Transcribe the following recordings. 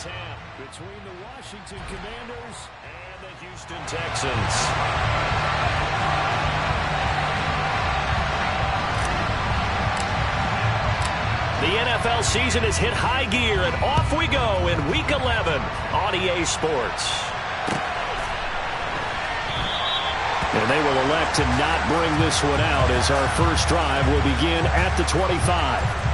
and 10 between the Washington Commanders and the Houston Texans. The NFL season has hit high gear, and off we go in Week 11 on EA Sports. And they will elect to not bring this one out as our first drive will begin at the 25.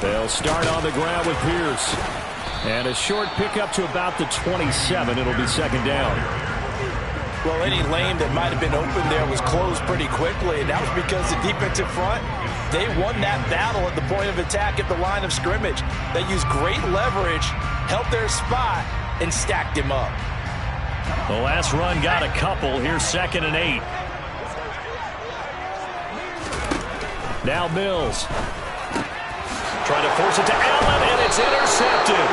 They'll start on the ground with Pierce. And a short pickup to about the 27. It'll be second down. Well, any lane that might have been open there was closed pretty quickly, and that was because the defensive front, they won that battle at the point of attack at the line of scrimmage. They used great leverage, held their spot, and stacked him up. The last run got a couple. Here's 2nd and 8. Now Mills. Trying to force it to Allen, and it's intercepted.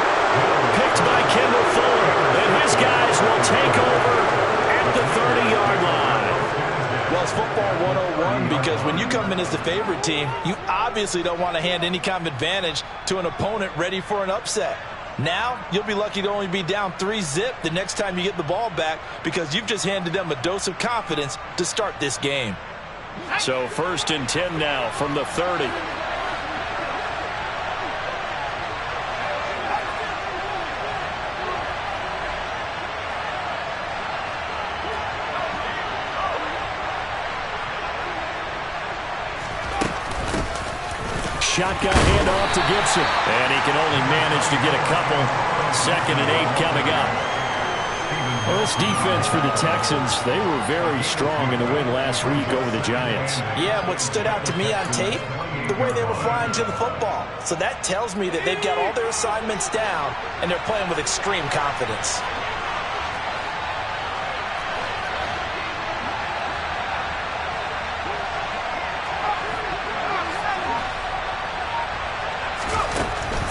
Picked by Kendall Fuller. And his guys will take over at the 30-yard line. Well, it's football 101 because when you come in as the favorite team, you obviously don't want to hand any kind of advantage to an opponent ready for an upset. Now, you'll be lucky to only be down 3-zip the next time you get the ball back because you've just handed them a dose of confidence to start this game. So 1st and 10 now from the 30. Shotgun handoff to Gibson. And he can only manage to get a couple. 2nd and 8 coming up. Well, this defense for the Texans, they were very strong in the win last week over the Giants. Yeah, what stood out to me on tape, the way they were flying to the football. So that tells me that they've got all their assignments down, and they're playing with extreme confidence.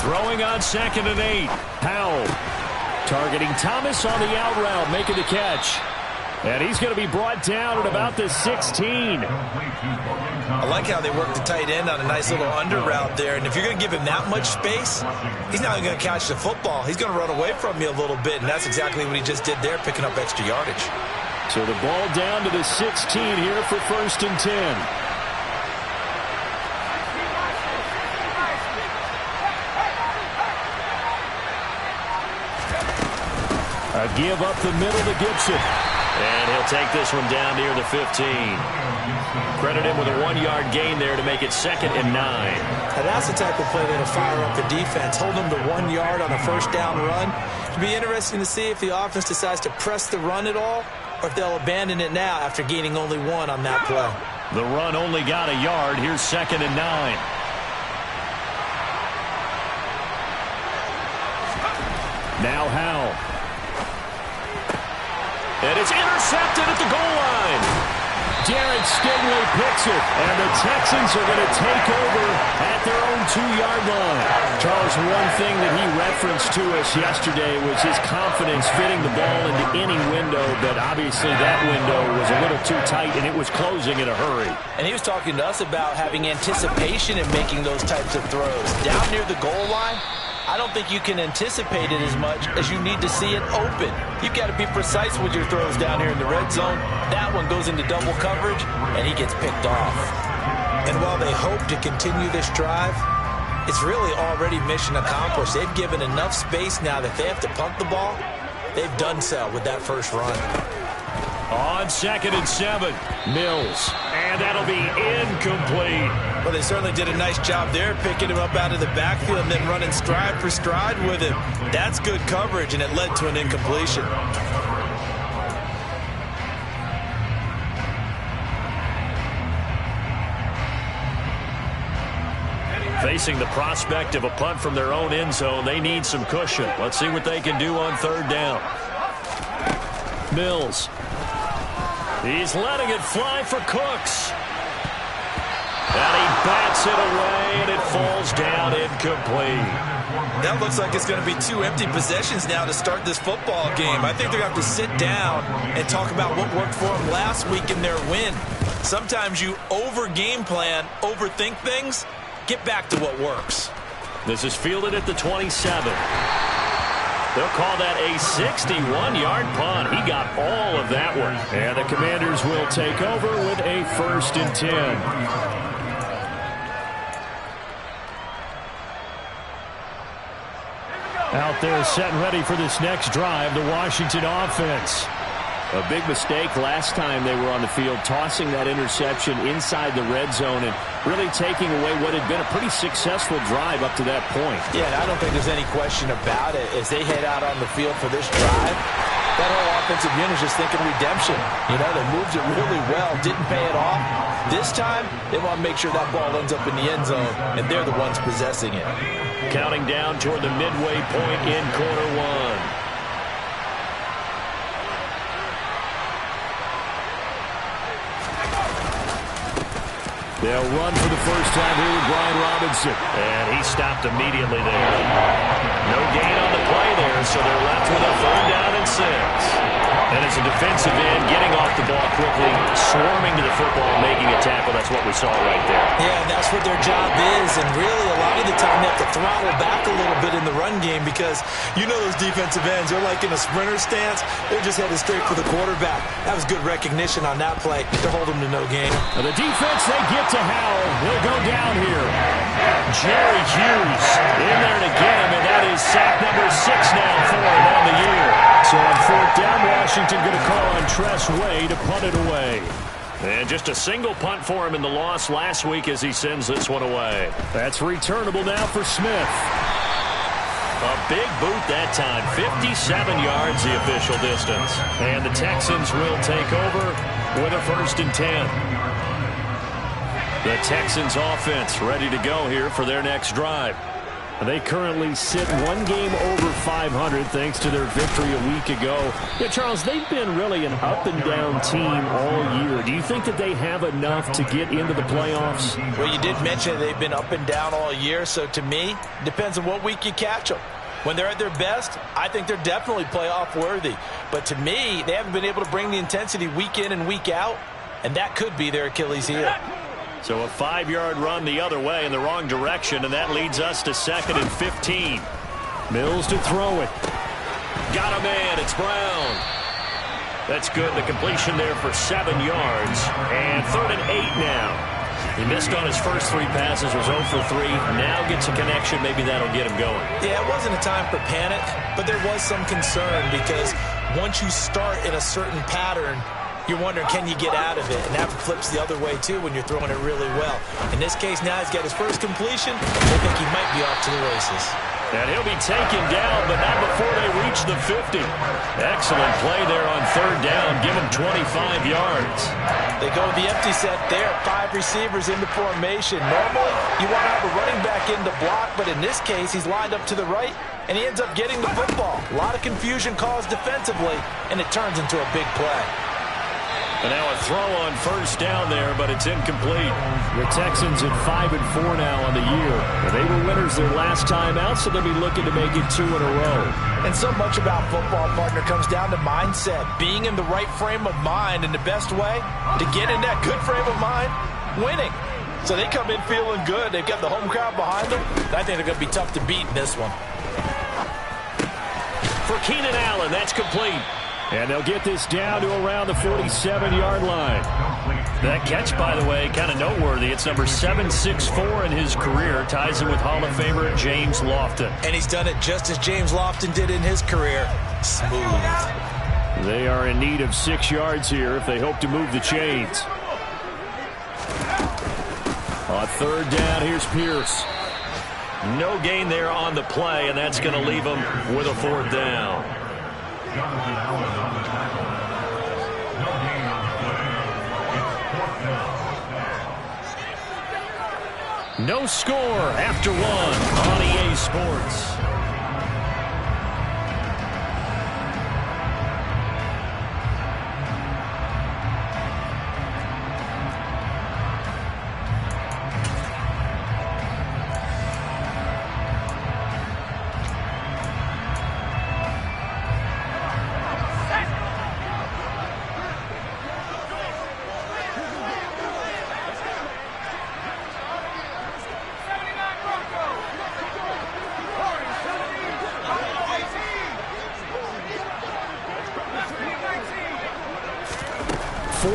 Throwing on 2nd and 8. Powell targeting Thomas on the out route, making the catch. And he's going to be brought down at about the 16. I like how they work the tight end on a nice little under route there. And if you're going to give him that much space, he's not going to catch the football. He's going to run away from you a little bit, and that's exactly what he just did there, picking up extra yardage. So the ball down to the 16 here for 1st and 10. A give up the middle to Gibson. And he'll take this one down near the 15. Credit him with a 1-yard gain there to make it 2nd and 9. Now that's the type of play that'll fire up the defense. Hold them to 1 yard on a 1st down run. It'll be interesting to see if the offense decides to press the run at all or if they'll abandon it now after gaining only 1 on that play. The run only got a yard. Here's 2nd and 9. Now Howell. And it's intercepted at the goal line. Jared Stingley picks it, and the Texans are going to take over at their own 2-yard line. Charles, one thing that he referenced to us yesterday was his confidence fitting the ball into any window, but obviously that window was a little too tight, and it was closing in a hurry. And he was talking to us about having anticipation in making those types of throws. Down near the goal line, I don't think you can anticipate it as much as you need to see it open. You've got to be precise with your throws down here in the red zone. That one goes into double coverage, and he gets picked off. And while they hope to continue this drive, it's really already mission accomplished. They've given enough space now that they have to punt the ball. They've done so with that first run. On 2nd and 7, Mills. And that'll be incomplete. Well, they certainly did a nice job there, picking him up out of the backfield and then running stride for stride with him. That's good coverage, and it led to an incompletion. Facing the prospect of a punt from their own end zone, they need some cushion. Let's see what they can do on 3rd down. Mills. He's letting it fly for Cooks. And he bats it away, and it falls down incomplete. That looks like it's going to be 2 empty possessions now to start this football game. I think they're going to have to sit down and talk about what worked for them last week in their win. Sometimes you over-game plan, overthink things. Get back to what works. This is fielded at the 27. They'll call that a 61-yard punt. He got all of that one. And the Commanders will take over with a 1st and 10. Out there set and ready for this next drive, the Washington offense. A big mistake last time they were on the field, tossing that interception inside the red zone and really taking away what had been a pretty successful drive up to that point. Yeah, and I don't think there's any question about it. As they head out on the field for this drive, that whole offensive unit is just thinking redemption. You know, they moved it really well, didn't pay it off. This time, they want to make sure that ball ends up in the end zone, and they're the ones possessing it. Counting down toward the midway point in quarter 1. They'll run for the first time here with Brian Robinson. And he stopped immediately there. No gain on the play there, so they're left with a 3rd down and 6. And as a defensive end, getting off the ball quickly, swarming to the football, making a tackle, that's what we saw right there. Yeah, and that's what their job is. And really, a lot of the time, they have to throttle back a little bit in the run game because you know those defensive ends, they're like in a sprinter stance. They're just headed straight for the quarterback. That was good recognition on that play to hold them to no gain. The defense, they get to Howell. He'll go down here. Jerry Hughes in there to get him, and that is sack number 6 now for him on the year. So on 4th down, Washington going to call on Tress Way to punt it away. And just a single punt for him in the loss last week as he sends this one away. That's returnable now for Smith. A big boot that time, 57 yards the official distance. And the Texans will take over with a 1st and 10. The Texans offense ready to go here for their next drive. They currently sit 1 game over 500 thanks to their victory a week ago. Yeah, Charles, they've been really an up-and-down team all year. Do you think that they have enough to get into the playoffs? Well, you did mention they've been up and down all year, so to me, it depends on what week you catch them. When they're at their best, I think they're definitely playoff worthy. But to me, they haven't been able to bring the intensity week in and week out, and that could be their Achilles heel. So a 5-yard run the other way in the wrong direction, and that leads us to 2nd and 15. Mills to throw it. Got a man. It's Brown. That's good. The completion there for 7 yards. And 3rd and 8 now. He missed on his first 3 passes, was 0 for 3. Now gets a connection. Maybe that'll get him going. Yeah, it wasn't a time for panic, but there was some concern because once you start in a certain pattern, you're wondering, can you get out of it? And that flips the other way, too, when you're throwing it really well. In this case, now he's got his first completion. I think he might be off to the races. And he'll be taken down, but not before they reach the 50. Excellent play there on 3rd down. Give him 25 yards. They go with the empty set there. 5 receivers in the formation. Normally, you want to have a running back in the block, but in this case, he's lined up to the right, and he ends up getting the football. A lot of confusion caused defensively, and it turns into a big play. And now a throw on 1st down there, but it's incomplete. The Texans at 5-4 now on the year. They were winners their last time out, so they'll be looking to make it 2 in a row. And so much about football, partner, comes down to mindset. Being in the right frame of mind, and the best way to get in that good frame of mind, winning. So they come in feeling good. They've got the home crowd behind them. I think they're going to be tough to beat in this one. For Keenan Allen, that's complete. And they'll get this down to around the 47-yard line. That catch, by the way, kind of noteworthy. It's number 764 in his career. Ties him with Hall of Famer James Lofton. And he's done it just as James Lofton did in his career. Smooth. They are in need of 6 yards here if they hope to move the chains. On 3rd down, here's Pierce. No gain there on the play, and that's going to leave them with a 4th down. No score after 1 on EA Sports.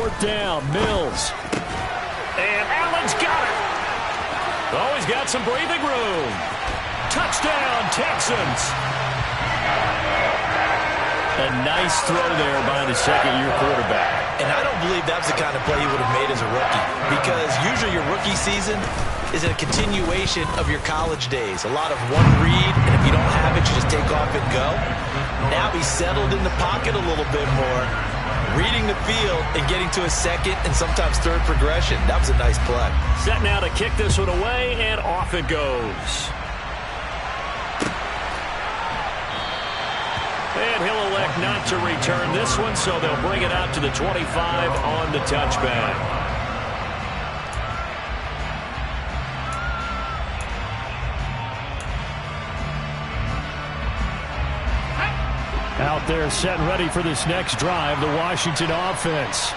4th down. Mills. And Allen's got it. Oh, he's got some breathing room. Touchdown, Texans. A nice throw there by the second-year quarterback. And I don't believe that's the kind of play he would have made as a rookie, because usually your rookie season is a continuation of your college days. A lot of one read, and if you don't have it, you just take off and go. Now he's settled in the pocket a little bit more, reading the field and getting to a second and sometimes third progression. That was a nice play. Set now to kick this one away, and off it goes. And he'll elect not to return this one, so they'll bring it out to the 25 on the touchback. Out there set and ready for this next drive, the Washington offense.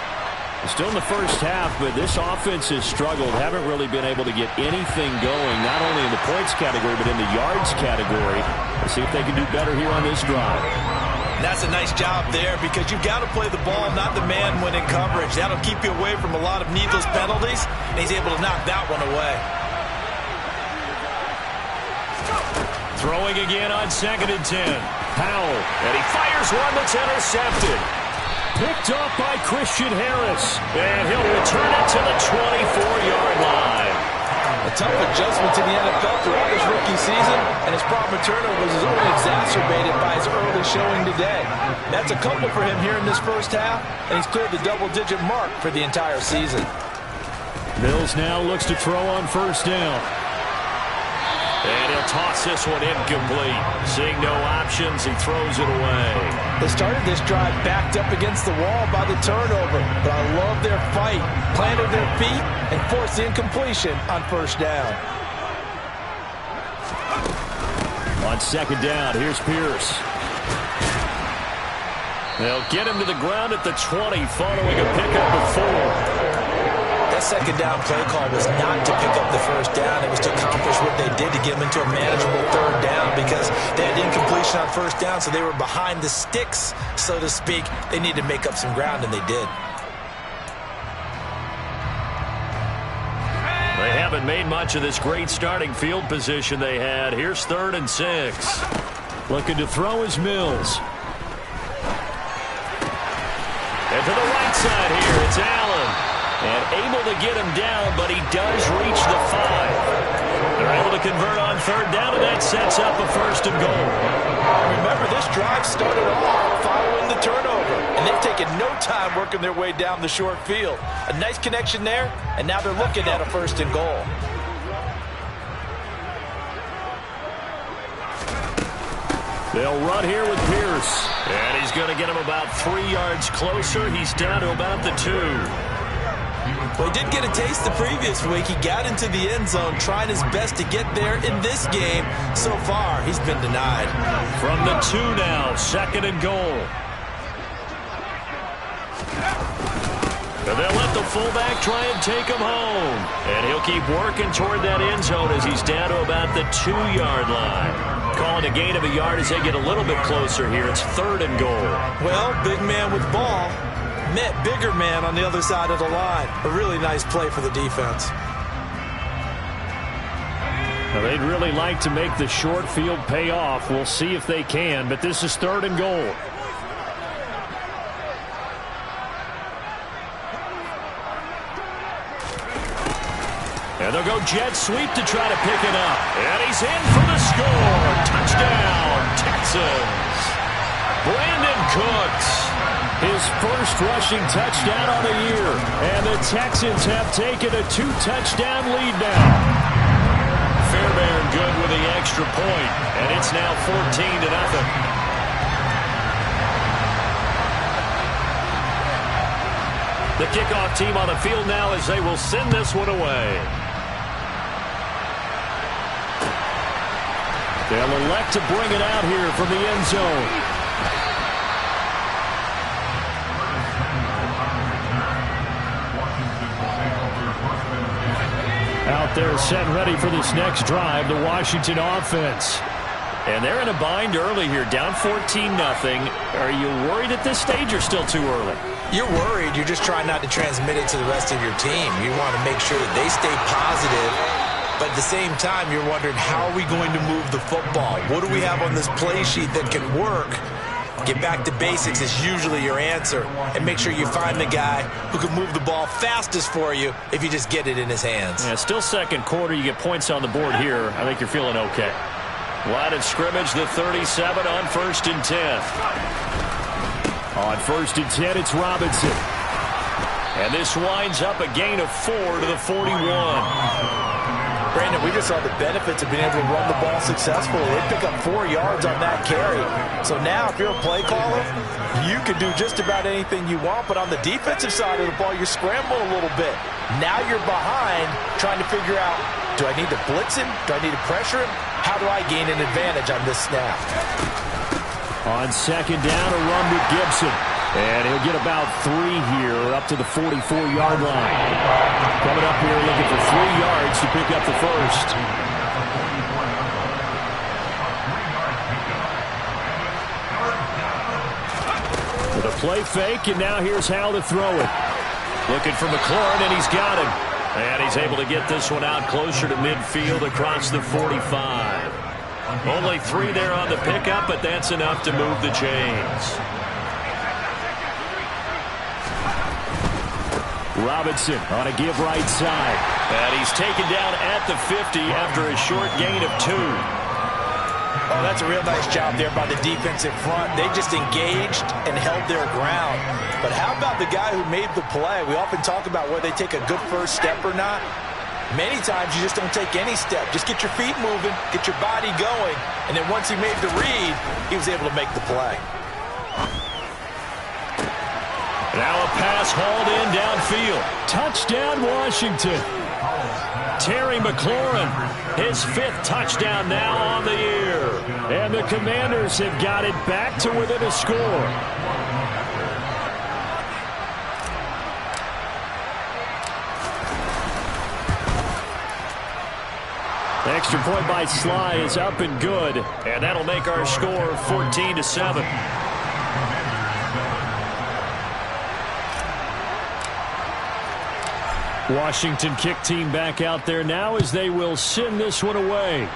Still in the first half, but this offense has struggled. Haven't really been able to get anything going, not only in the points category, but in the yards category. Let's see if they can do better here on this drive. That's a nice job there, because you've got to play the ball, not the man when in coverage. That'll keep you away from a lot of needless penalties, and he's able to knock that one away. Throwing again on 2nd and 10. Powell, and he fires one that's intercepted. Picked off by Christian Harris, and he'll return it to the 24-yard line. A tough adjustment to the NFL throughout his rookie season, and his problem with turnovers is only exacerbated by his early showing today. That's a couple for him here in this first half, and he's cleared the double-digit mark for the entire season. Mills now looks to throw on 1st down. And he'll toss this one incomplete. Seeing no options, he throws it away. They started this drive backed up against the wall by the turnover, but I love their fight. Planted their feet and forced the incompletion on 1st down. On 2nd down, here's Pierce. They'll get him to the ground at the 20 following a pickup of 4. That 2nd down play call was not to pick up the 1st down. It was to accomplish what they did to get them into a manageable 3rd down, because they had incompletion on 1st down, so they were behind the sticks, so to speak. They needed to make up some ground, and they did. They haven't made much of this great starting field position they had. Here's 3rd and 6. Looking to throw is Mills. And to the right side here, it's Allen. And able to get him down, but he does reach the 5. They're able to convert on 3rd down, and that sets up a 1st and goal. Remember, this drive started off following the turnover, and they've taken no time working their way down the short field. A nice connection there, and now they're looking at a 1st and goal. They'll run here with Pierce, and he's going to get him about 3 yards closer. He's down to about the 2. Well, he did get a taste the previous week. He got into the end zone trying his best to get there in this game. So far, he's been denied. From the 2 now, 2nd and goal. And they'll let the fullback try and take him home. And he'll keep working toward that end zone as he's down to about the 2-yard line. Calling a gain of a yard as they get a little bit closer here. It's 3rd and goal. Well, big man with ball met bigger man on the other side of the line. A really nice play for the defense. Now, they'd really like to make the short field pay off. We'll see if they can, but this is 3rd and goal. And they'll go jet sweep to try to pick it up. And he's in for the score. Touchdown, Texans. Brandon Cooks. His first rushing touchdown on the year. And the Texans have taken a 2-touchdown lead now. Fairbairn good with the extra point. And it's now 14-0. The kickoff team on the field now as they will send this one away. They'll elect to bring it out here from the end zone. Out there set and ready for this next drive, the Washington offense. And they're in a bind early here, down 14-0. Are you worried at this stage or still too early? You're worried. You're just trying not to transmit it to the rest of your team. You want to make sure that they stay positive. But at the same time, you're wondering, how are we going to move the football? What do we have on this play sheet that can work? Get back to basics is usually your answer. And make sure you find the guy who can move the ball fastest for you if you just get it in his hands. Yeah, still second quarter. You get points on the board here. I think you're feeling okay. Line of scrimmage, the 37 on 1st and 10. On 1st and 10, it's Robinson. And this winds up a gain of 4 to the 41. Brandon, we just saw the benefits of being able to run the ball successfully. They pick up 4 yards on that carry. So now, if you're a play caller, you can do just about anything you want. But on the defensive side of the ball, you're scrambling a little bit. Now you're behind, trying to figure out, do I need to blitz him? Do I need to pressure him? How do I gain an advantage on this snap? On 2nd down, a run with Gibson. And he'll get about 3 here up to the 44-yard line. Coming up here looking for 3 yards to pick up the first. With a play fake, and now here's Hal to throw it. Looking for McLaurin, and he's got him. And he's able to get this one out closer to midfield across the 45. Only 3 there on the pickup, but that's enough to move the chains. Robinson on a give right side. And he's taken down at the 50 after a short gain of 2. Oh, that's a real nice job there by the defensive front. They just engaged and held their ground. But how about the guy who made the play? We often talk about whether they take a good first step or not. Many times you just don't take any step. Just get your feet moving, get your body going, and then once he made the read, he was able to make the play. Now a pass hauled in downfield. Touchdown, Washington. Terry McLaurin, his 5th touchdown now on the year. And the Commanders have got it back to within a score. The extra point by Sly is up and good, and that'll make our score 14-7. Washington kick team back out there now as they will send this one away.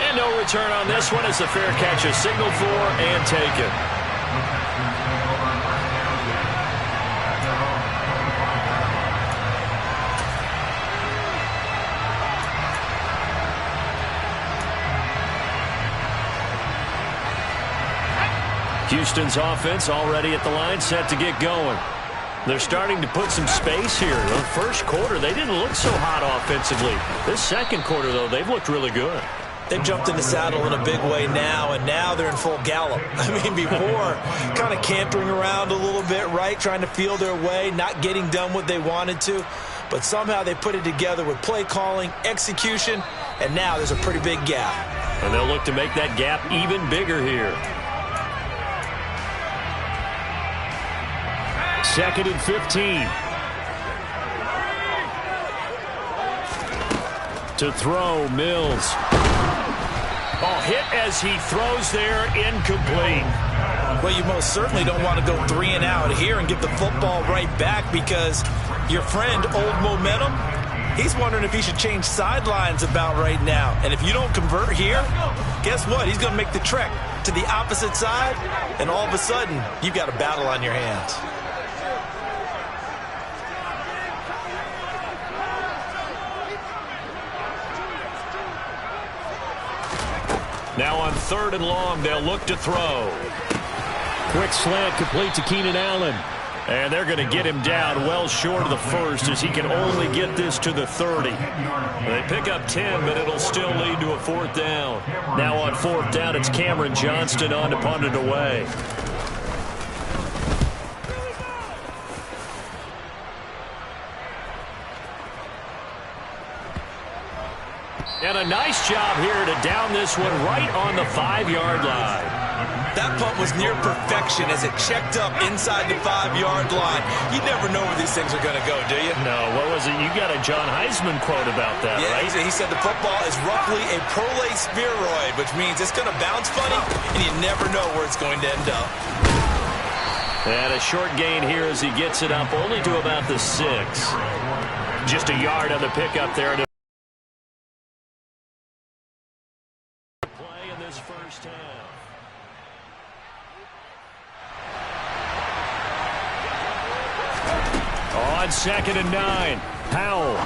And no return on this one as the fair catch is signaled for and taken. Houston's offense already at the line, set to get going. They're starting to put some space here. In the first quarter, they didn't look so hot offensively. This second quarter, though, they've looked really good. They've jumped in the saddle in a big way now, and now they're in full gallop. I mean, before, kind of cantering around a little bit, right? Trying to feel their way, not getting done what they wanted to. But somehow they put it together with play calling, execution, and now there's a pretty big gap. And they'll look to make that gap even bigger here. 2nd and 15. To throw, Mills. Oh, hit as he throws there, incomplete. Well, you most certainly don't want to go 3 and out here and get the football right back, because your friend, Old Momentum, he's wondering if he should change sidelines about right now. And if you don't convert here, guess what? He's going to make the trek to the opposite side, and all of a sudden, you've got a battle on your hands. Now on 3rd and long, they'll look to throw. Quick slant complete to Keenan Allen. And they're going to get him down well short of the first, as he can only get this to the 30. They pick up 10, but it'll still lead to a 4th down. Now on 4th down, it's Cameron Johnston on to punt it away. And a nice job here to down this one right on the 5-yard line. That punt was near perfection as it checked up inside the 5-yard line. You never know where these things are going to go, do you? No, what was it? You got a John Heisman quote about that, right? He said the football is roughly a prolate spheroid, which means it's going to bounce funny, and you never know where it's going to end up. And a short gain here as he gets it up only to about the 6. Just a yard on the pickup there. Play in this first half. On 2nd and 9, Powell.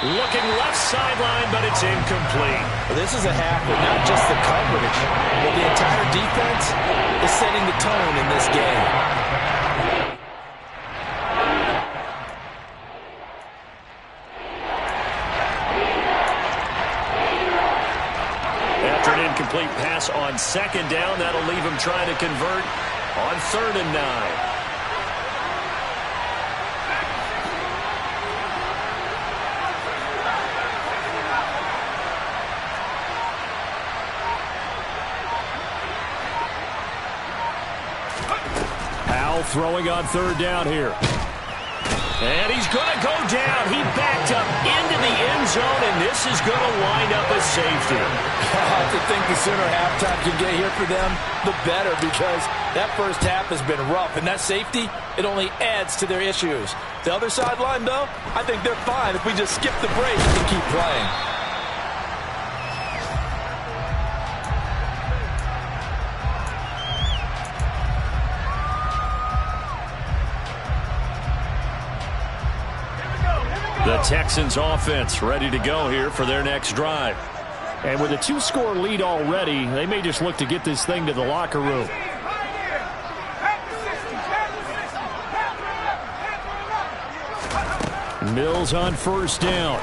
Looking left sideline, but it's incomplete. Well, this is a half with not just the coverage, but the entire defense is setting the tone in this game. After an incomplete pass on 2nd down, that'll leave him trying to convert on 3rd and 9. Throwing on 3rd down here. And he's going to go down. He backed up into the end zone, and this is going to wind up as safety. I have to think the sooner halftime can get here for them, the better, because that first half has been rough. And that safety, it only adds to their issues. The other sideline, though, I think they're fine if we just skip the break and keep playing. The Texans offense ready to go here for their next drive. And with a 2-score lead already, they may just look to get this thing to the locker room. Mills on 1st down.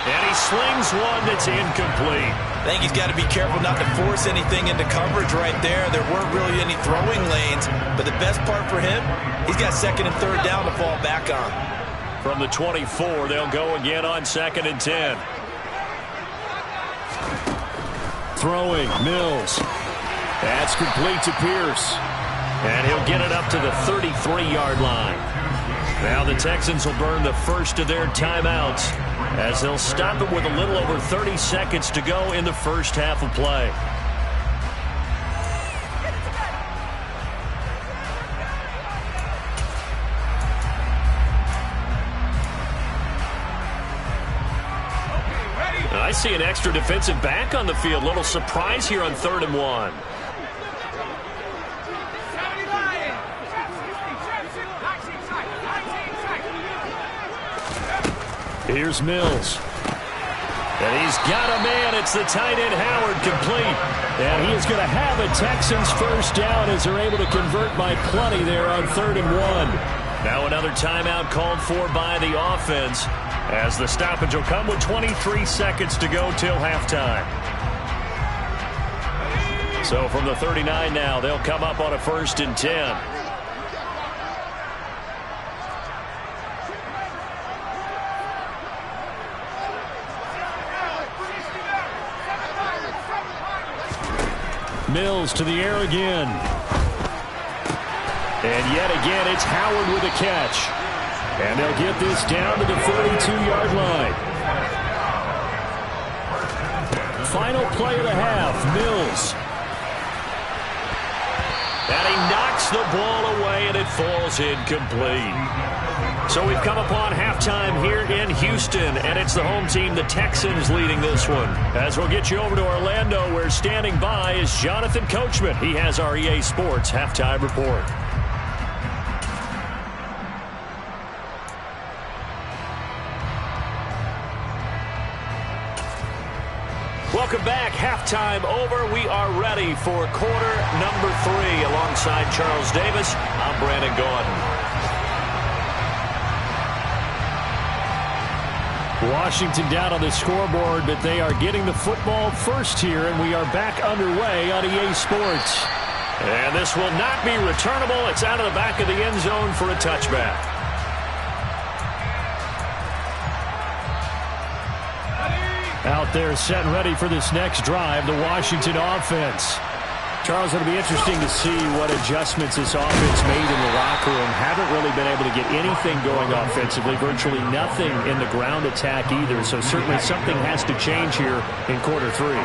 And he slings one that's incomplete. I think he's got to be careful not to force anything into coverage right there. There weren't really any throwing lanes, but the best part for him, he's got 2nd and 3rd down to fall back on. From the 24, they'll go again on 2nd and 10. Throwing, Mills. That's complete to Pierce. And he'll get it up to the 33-yard line. Now the Texans will burn the first of their timeouts as they'll stop it with a little over 30 seconds to go in the first half of play. I see an extra defensive back on the field. Little surprise here on 3rd and 1. Here's Mills. And he's got a man. It's the tight end Howard, complete. And he is going to have a Texans first down as they're able to convert by plenty there on 3rd and 1. Now another timeout called for by the offense, as the stoppage will come with 23 seconds to go till halftime. So from the 39 now, they'll come up on a 1st and 10. Mills to the air again. And yet again, it's Howard with a catch. And they'll get this down to the 42-yard line. Final play of the half, Mills. And he knocks the ball away, and it falls incomplete. So we've come upon halftime here in Houston, and it's the home team, the Texans, leading this one. As we'll get you over to Orlando, where standing by is Jonathan Coachman. He has our EA Sports halftime report. Welcome back. Halftime over. We are ready for quarter number 3. Alongside Charles Davis, I'm Brandon Gaudin. Washington down on the scoreboard, but they are getting the football first here, and we are back underway on EA Sports. And this will not be returnable. It's out of the back of the end zone for a touchback. Out there set and ready for this next drive, the Washington offense. Charles, it'll be interesting to see what adjustments this offense made in the locker locker room haven't really been able to get anything going offensively, virtually nothing in the ground attack either. So certainly something has to change here in quarter three.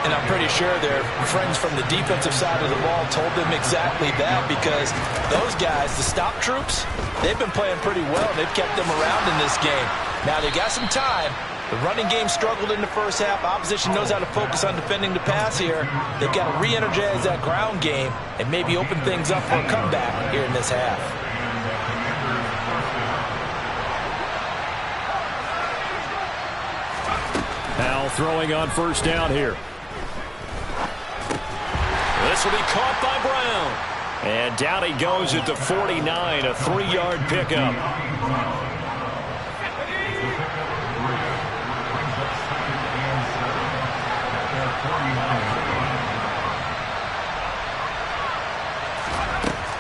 And I'm pretty sure their friends from the defensive side of the ball told them exactly that, because those guys, the stop troops, they've been playing pretty well. They've kept them around in this game. Now they got some time. The running game struggled in the first half. Opposition knows how to focus on defending the pass here. They've got to re-energize that ground game and maybe open things up for a comeback here in this half. Now throwing on first down here. This will be caught by Brown. And down he goes at the 49, a 3-yard pickup.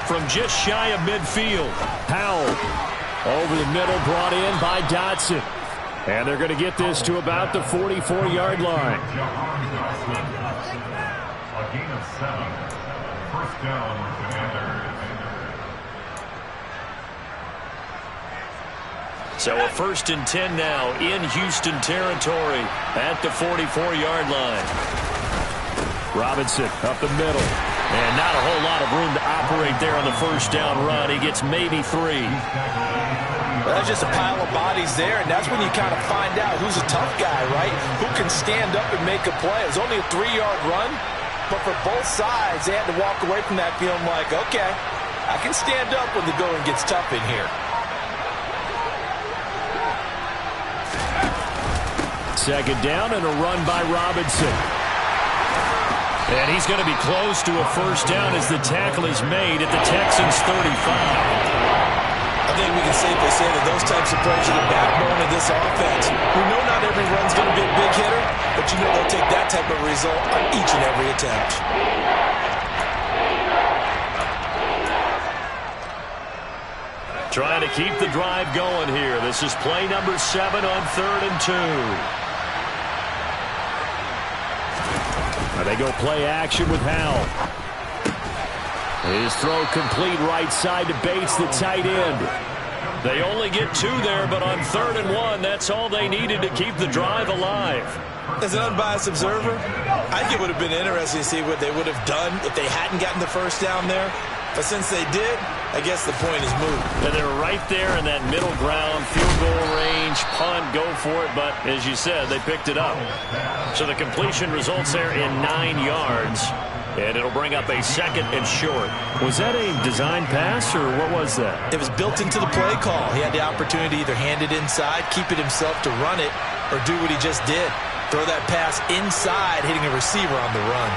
From just shy of midfield, Powell over the middle, brought in by Dotson. And they're going to get this to about the 44-yard line. A gain of 7. First down, Commanders. So a 1st and 10 now in Houston territory at the 44-yard line. Robinson up the middle. And not a whole lot of room to operate there on the first down run. He gets maybe 3. Well, that's just a pile of bodies there, and that's when you kind of find out who's a tough guy, right? Who can stand up and make a play. It was only a 3-yard run, but for both sides, they had to walk away from that feeling like, okay, I can stand up when the going gets tough in here. Second down and a run by Robinson. And he's going to be close to a first down as the tackle is made at the Texans' 35. I think we can safely say that those types of plays are the backbone of this offense. We know not every run's going to be a big hitter, but you know they'll take that type of result on each and every attempt. Trying to keep the drive going here. This is play number 7 on 3rd and 2. They go play action with Howell. His throw complete right side to Bates, the tight end. They only get 2 there, but on 3rd and 1, that's all they needed to keep the drive alive. As an unbiased observer, I think it would have been interesting to see what they would have done if they hadn't gotten the first down there. But since they did, I guess the point is moot. And they're right there in that middle ground, field goal range, punt, go for it. But as you said, they picked it up. So the completion results there in 9 yards. And it'll bring up a 2nd and short. Was that a design pass, or what was that? It was built into the play call. He had the opportunity to either hand it inside, keep it himself to run it, or do what he just did. Throw that pass inside, hitting a receiver on the run.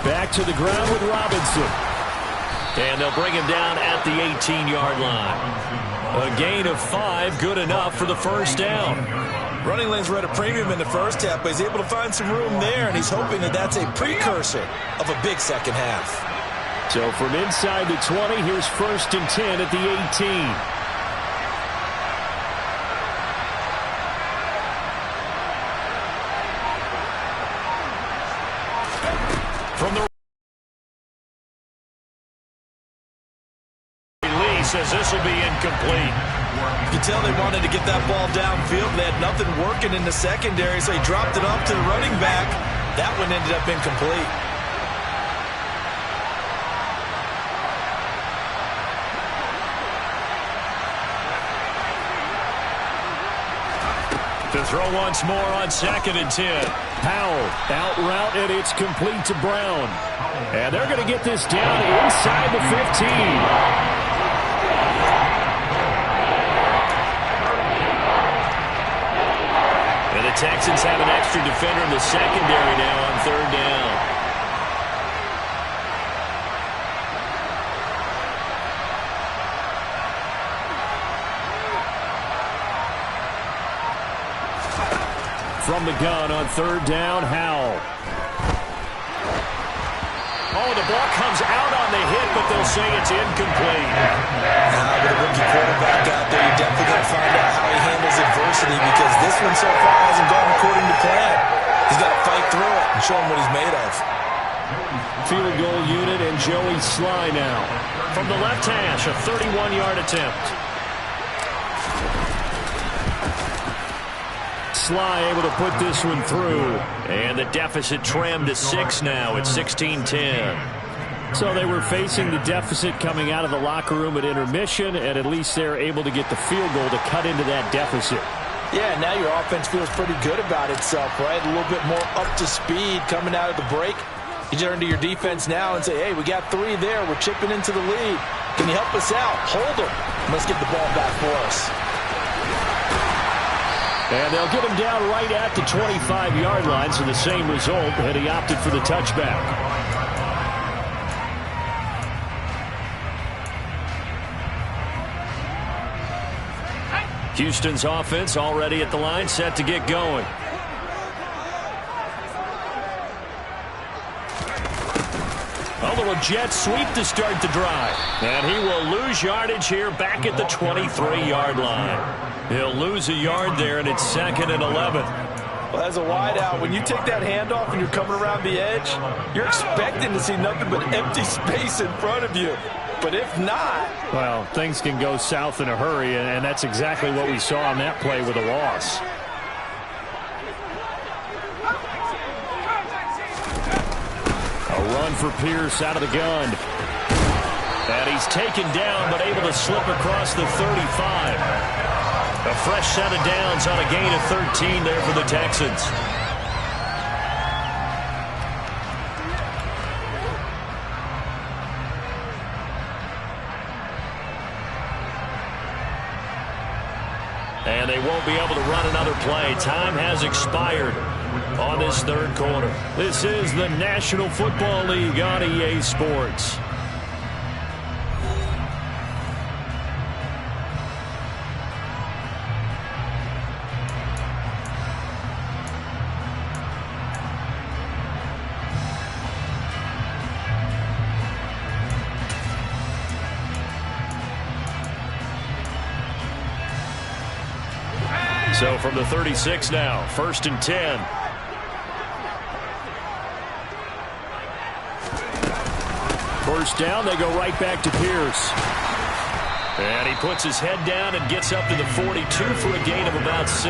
Back to the ground with Robinson. And they'll bring him down at the 18-yard line. A gain of 5, good enough for the first down. Running lanes were at a premium in the first half, but he's able to find some room there, and he's hoping that that's a precursor of a big second half. So from inside the 20, here's 1st and 10 at the 18. From the Lee says this will be incomplete. You can tell they wanted to get that ball downfield. They had nothing working in the secondary, so he dropped it off to the running back. That one ended up incomplete. To throw once more on 2nd and 10. Powell out route, and it's complete to Brown. And they're going to get this down inside the 15. And the Texans have an extra defender in the secondary now on 3rd down. From the gun on 3rd down, Howell. Oh, the ball comes out on the hit, but they'll say it's incomplete. Now, with a rookie quarterback out there, you're definitely going to find out how he handles adversity, because this one so far hasn't show him what he's made of. Field goal unit and Joey Sly now. From the left hash, a 31-yard attempt. Sly able to put this one through. And the deficit trimmed to 6 now at 16-10. So they were facing the deficit coming out of the locker room at intermission, and at least they're able to get the field goal to cut into that deficit. Yeah, now your offense feels pretty good about itself, right? A little bit more up to speed coming out of the break. You turn to your defense now and say, hey, we got 3 there. We're chipping into the lead. Can you help us out? Hold them. Let's get the ball back for us. And they'll get him down right at the 25-yard line, so the same result, and he opted for the touchback. Houston's offense already at the line, set to get going. A little jet sweep to start the drive. And he will lose yardage here back at the 23-yard line. He'll lose a yard there, and it's 2nd and 11. Well, as a wideout, when you take that handoff and you're coming around the edge, you're expecting to see nothing but empty space in front of you. But if not... well, things can go south in a hurry, and that's exactly what we saw on that play with a loss. A run for Pierce out of the gun. And he's taken down, but able to slip across the 35. A fresh set of downs on a gain of 13 there for the Texans. And they won't be able to run another play. Time has expired on this 3rd quarter. This is the National Football League on EA Sports. So from the 36 now, 1st and 10. First down, they go right back to Pierce. And he puts his head down and gets up to the 42 for a gain of about 6.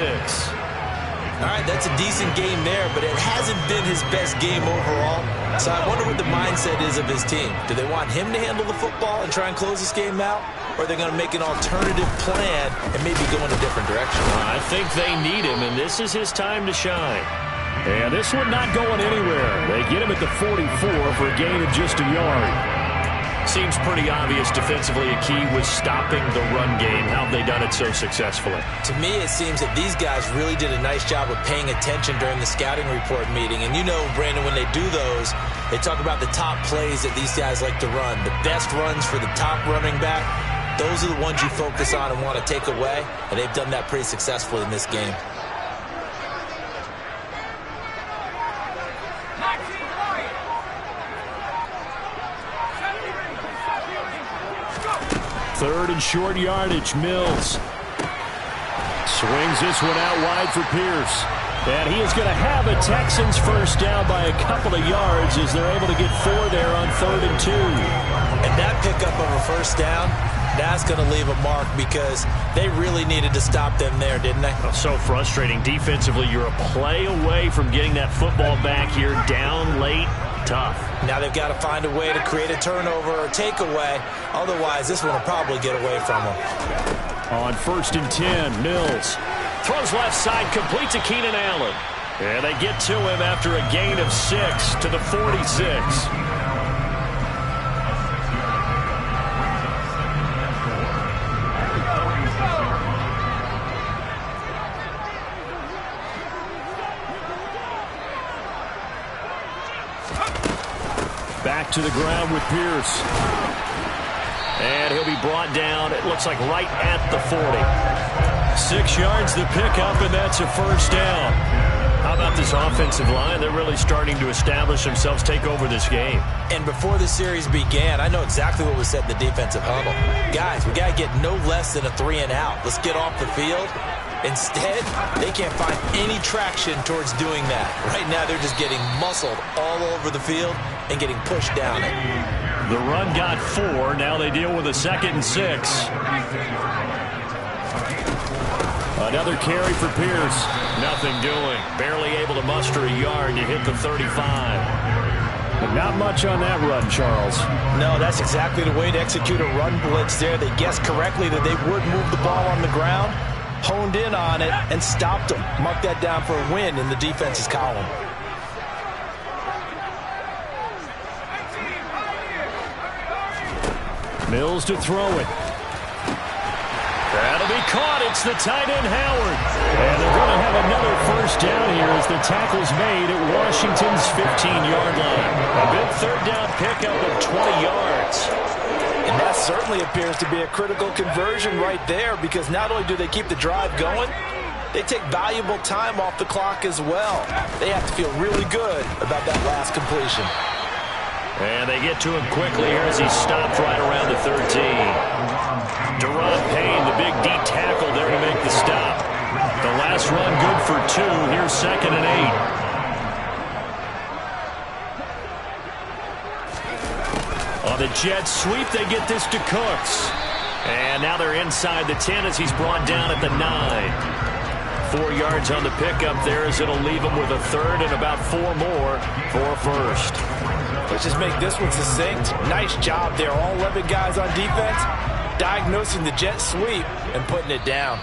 All right, that's a decent game there, but it hasn't been his best game overall. So I wonder what the mindset is of his team. Do they want him to handle the football and try and close this game out? Or are they going to make an alternative plan and maybe go in a different direction? I think they need him, and this is his time to shine. And this one not going anywhere. They get him at the 44 for a gain of just a yard. Seems pretty obvious defensively a key was stopping the run game. How have they done it so successfully? To me, it seems that these guys really did a nice job of paying attention during the scouting report meeting. And you know, Brandon, when they do those, they talk about the top plays that these guys like to run. The best runs for the top running back. Those are the ones you focus on and want to take away, and they've done that pretty successfully in this game. Third and short yardage, Mills. Swings this one out wide for Pierce. And he is going to have a Texans first down by a couple of yards as they're able to get 4 there on 3rd and 2. And that pickup of a first down, that's going to leave a mark because they really needed to stop them there, didn't they? Oh, so frustrating. Defensively, you're a play away from getting that football back here down late. Tough. Now they've got to find a way to create a turnover or takeaway. Otherwise, this one will probably get away from them. On 1st and 10, Mills throws left side, complete to Keenan Allen. And they get to him after a gain of 6 to the 46. Back to the ground with Pierce. And he'll be brought down, it looks like right at the 40. 6 yards the pickup, and that's a first down. How about this offensive line? They're really starting to establish themselves, take over this game. And before the series began, I know exactly what was said in the defensive huddle. Guys, we got to get no less than a 3 and out. Let's get off the field Instead, they can't find any traction towards doing that. Right now, they're just getting muscled all over the field and getting pushed down it. The run got 4. Now they deal with a 2nd and 6. Another carry for Pierce. Nothing doing. Barely able to muster a yard to hit the 35. But not much on that run, Charles. No, that's exactly the way to execute a run blitz there. They guessed correctly that they would move the ball on the ground, honed in on it, and stopped them. Mark that down for a win in the defense's column. Mills to throw it. That'll be caught. It's the tight end, Howard. And they're going to have another first down here as the tackle's made at Washington's 15-yard line. A big third down pickup of 20 yards. And that certainly appears to be a critical conversion right there, because not only do they keep the drive going, they take valuable time off the clock as well. They have to feel really good about that last completion. And they get to him quickly here as he stopped right around the 13. Deron Payne, the big D tackle there to make the stop. The last run good for 2. Here's 2nd and 8. On the jet sweep, they get this to Cooks. And now they're inside the 10 as he's brought down at the 9. 4 yards on the pickup there as it'll leave him with a 3rd and about 4 more for a first. Let's just make this one succinct. Nice job there. All 11 guys on defense diagnosing the jet sweep and putting it down.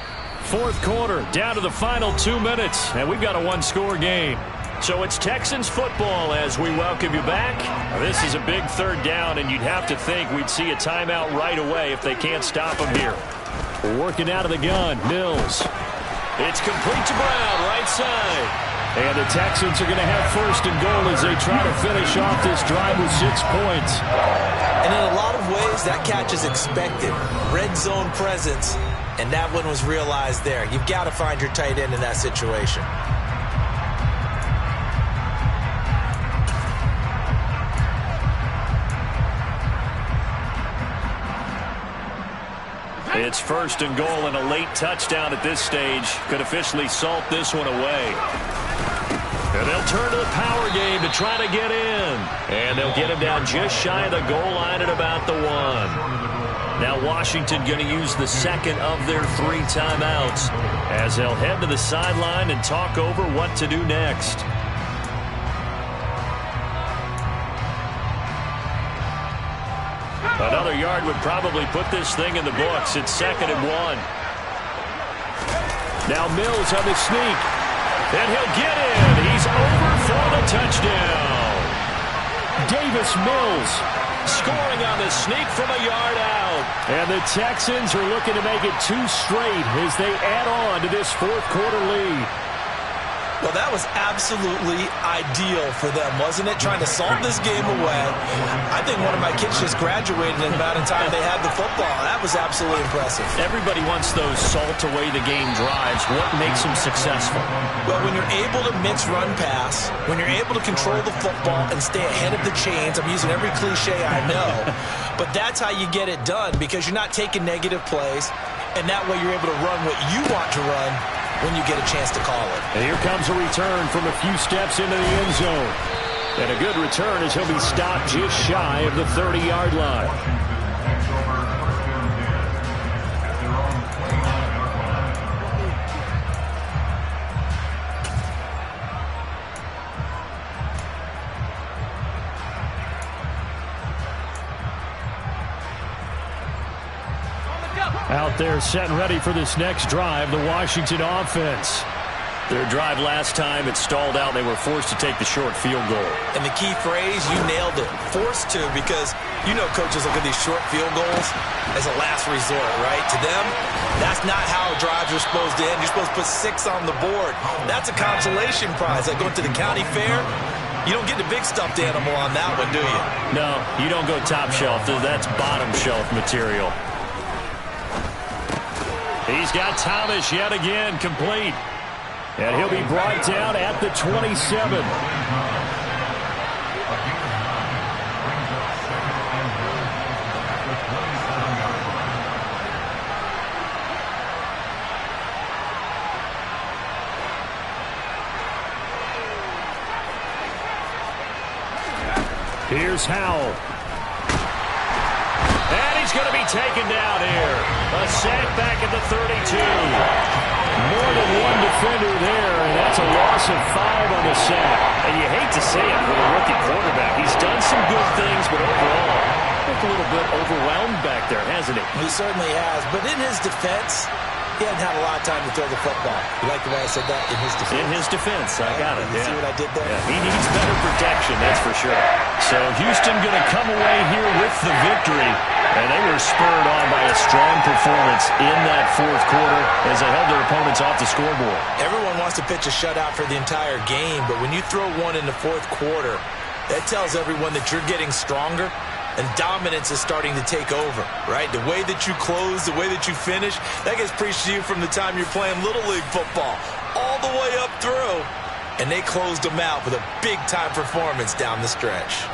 4th quarter, down to the final 2 minutes, and we've got a 1-score game. So it's Texans football as we welcome you back. This is a big 3rd down, and you'd have to think we'd see a timeout right away if they can't stop him here. Working out of the gun, Mills. It's complete to Brown, right side. And the Texans are going to have 1st and goal as they try to finish off this drive with 6 points. And in a lot of ways, that catch is expected. Red zone presence, and that one was realized there. You've got to find your tight end in that situation. It's 1st and goal, and a late touchdown at this stage could officially salt this one away. And they'll turn to the power game to try to get in. And they'll get him down just shy of the goal line at about the 1. Now Washington going to use the 2nd of their 3 timeouts as they'll head to the sideline and talk over what to do next. Another yard would probably put this thing in the books. It's 2nd and 1. Now Mills on the sneak. And he'll get in. He's over for the touchdown. Davis Mills scoring on the sneak from a yard out. And the Texans are looking to make it 2 straight as they add on to this 4th quarter lead. Well, that was absolutely ideal for them, wasn't it? Trying to salt this game away. I think one of my kids just graduated in the amount of time they had the football. That was absolutely impressive. Everybody wants those salt-away-the-game drives. What makes them successful? Well, when you're able to mix run-pass, when you're able to control the football and stay ahead of the chains, I'm using every cliche I know, but that's how you get it done, because you're not taking negative plays, and that way you're able to run what you want to run when you get a chance to call it. And here comes a return from a few steps into the end zone. And a good return as he'll be stopped just shy of the 30-yard line. Out there set and ready for this next drive, the Washington offense. Their drive last time, it stalled out. They were forced to take the short field goal. And the key phrase, you nailed it, forced to, because you know coaches look at these short field goals as a last resort, right? To them, that's not how drives are supposed to end. You're supposed to put 6 on the board. That's a consolation prize. Like going to the county fair, you don't get the big stuffed animal on that one, do you? No, you don't go top shelf. That's bottom shelf material. He's got Thomas yet again complete. And he'll be brought down at the 27. Here's Howell. And he's going to be taken down here. A sack back at the 32. More than one defender there, and that's a loss of 5 on the sack. And you hate to say it for the rookie quarterback. He's done some good things, but overall, I think a little bit overwhelmed back there, hasn't he? He certainly has. But in his defense, he hadn't had a lot of time to throw the football. You like the way I said that? In his defense. In his defense. I got it. You see what I did there? Yeah, he needs better protection, that's for sure. So Houston going to come away here with the victory. And they were spurred on by a strong performance in that fourth quarter as they held their opponents off the scoreboard. Everyone wants to pitch a shutout for the entire game, but when you throw one in the fourth quarter, that tells everyone that you're getting stronger and dominance is starting to take over, right? The way that you close, the way that you finish, that gets preached to you from the time you're playing Little League football all the way up through. And they closed them out with a big-time performance down the stretch.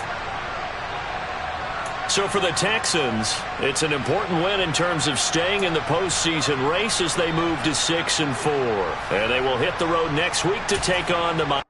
So for the Texans, it's an important win in terms of staying in the postseason race as they move to 6-4. And they will hit the road next week to take on the